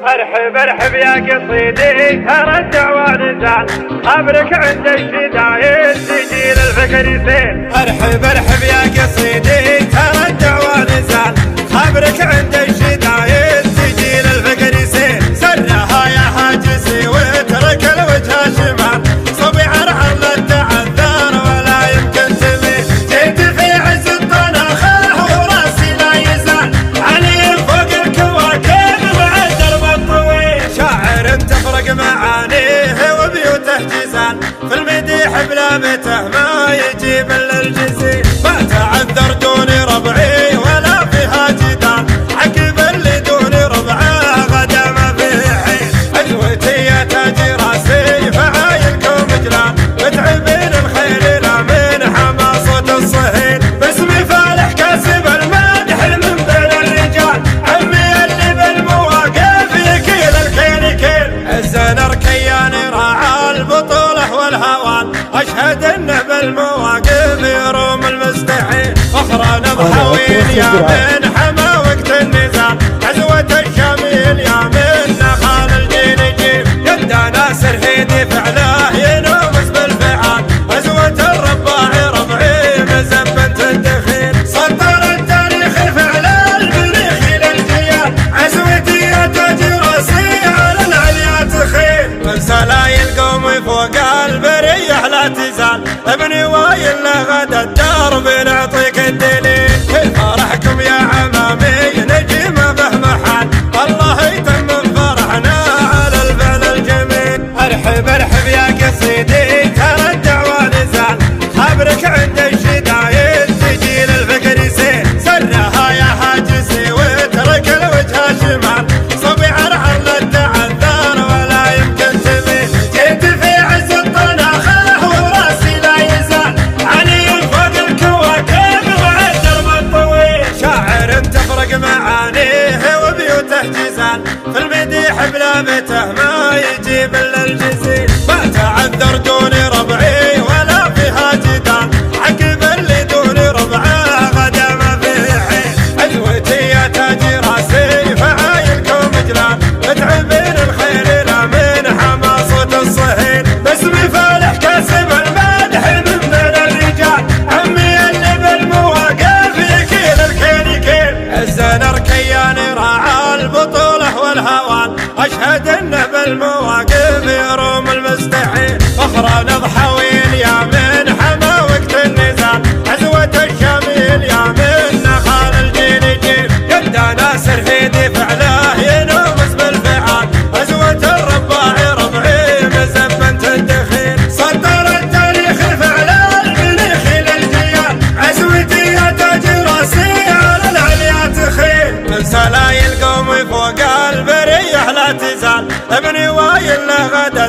ارحب ارحب يا قصيدي ترى الدعوة نزال خبرك عند الشدايد تجي للفكر يسير. ارحب ارحب يا قصيدي ترى الدعوة نزال خبرك عند الشدايد تجي للفكر يسير. سرها يا حاجسي واترك الوجه شمال صبي عرعر لا تعذر ولا يمكن تميل. جيت في عز الطناخه وراسي لا يزال علي فوق الكواكب مع الدرب الطويل. شاعر تفرق معانيه وبيوته جزال في المديح بلابته ما يجيب الا الجزيل. ما تعذر دون ربعي ولا فيها جدال عقب اللي دون ربعه غدا ما فيه حيل. عزوتي يا تاج راسي فعايلكم جلال متعبين الخيل لا من حماصة الصهيل. باسمي فالح كاسب المادح من بين الرجال عمي اللي بالمواقف يكيل الكيل كيل. الزنر كيان راعى البطولة والهوان اشهد انه بالمواقف يروم المستحيل. فخر نضحوين يا من حما وقت النزال عزوة الشميل يا من نخال الجيل جيل. يد ناصر هيدي فعله ينومس بالفعال عزوة الرباعي ربعي مزبنت الدخيل. سطر التاريخ فعله البريخي للجيال عزوتي يا تاج راسي على العليا تخيل. من سلايل قومي فوق البريح لا تزال ابني وايل غدا الدرب نعطيك الدليل. في فرحكم يا عمامي نجي ما به محل الله يتم فرحنا على الفعل الجميل. ارحب ارحب يا قصيدي ترى الدعوة نزال خبرك عند الشدايد تجي للفكر يسير. سرها يا حاجسي واترك الوجه شمال صبي عرعر لا تعذر ولا يمكن تميل. جيت في عز الطناخه وراسي لا يزال علي فوق الكواكب مع الدرب الطويل. شاعر تفرق معانيه وبيوته جزال في المديح بلابته ما يجيب الا الجزيل. ما تعذر دون ربعي ولا فيها جدال عقب اللي دون ربعه غدا ما فيه حيل. عزوتي يا تاج راسي فعايلكم جلال متعبين الخيل لا من حماصة الصهيل. باسمي فالح كاسب المادح من بين الرجال عمي اللي بالمواقف يكيل الكيل كيل. الزنر كيان راعى البطولة والهوان اشهد انه بالمواقف يروم المستحيل. فخر نضحوين يا من حما وقت النزال عزوة الشميل يا من نخال الجيل جيل. يد ناصر هيدي فعله ينومس بالفعال عزوة الرباعي ربعي مزبنت الدخيل. سطر التاريخ فعله البريخي للجيال عزوتي يا تاج راسي على العليا تخيل. من سلايل قومي فوق البريح لا تزال ابني وايل غدا